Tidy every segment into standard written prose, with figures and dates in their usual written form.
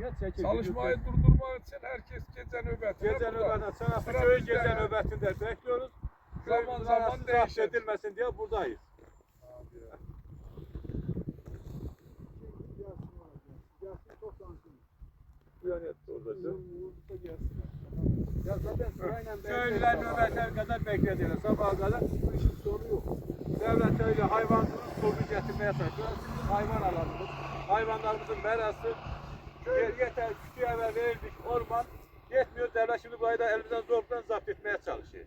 nöbet çekildi. Çalışmayı durdurmak için herkes gece nöbetine. Gece burada. nöbetinde, sanatlı köy gece nöbetinde bekliyoruz. Zaman zaman değişir. Edilmesin diye buradayız. Ya zaten sırayla köylüler nöbetler kadar beklediler. Sabaha kadar işin sonu yok. Devlet öyle hayvancılık sorunu getirmeye çalışıyor. Şimdi hayvan alanımız, hayvanlarımızın merası. Yeter, küçük eve verildik orman. Yetmiyor, devlet şimdi burayı da elimizden zorla zapt etmeye çalışıyor.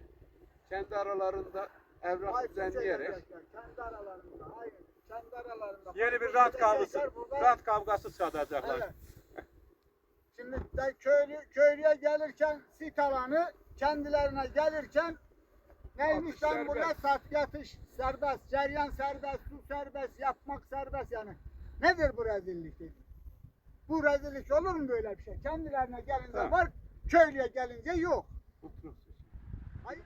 Kendi aralarında evrak düzenleyerek. Kendi aralarında, hayır. Kendi aralarında. Yeni bir rant kavgası çıkartacaklar. Evet. Şimdi de köylüye gelirken sit alanı, kendilerine gelirken neymiş Atış ben buraya serbest. sat yatış serbest, ceryan serbest, su serbest, yapmak serbest yani. Nedir bu rezillik? Bu rezillik olur mu böyle bir şey? Kendilerine gelince var, köylüye gelince yok. Hayır.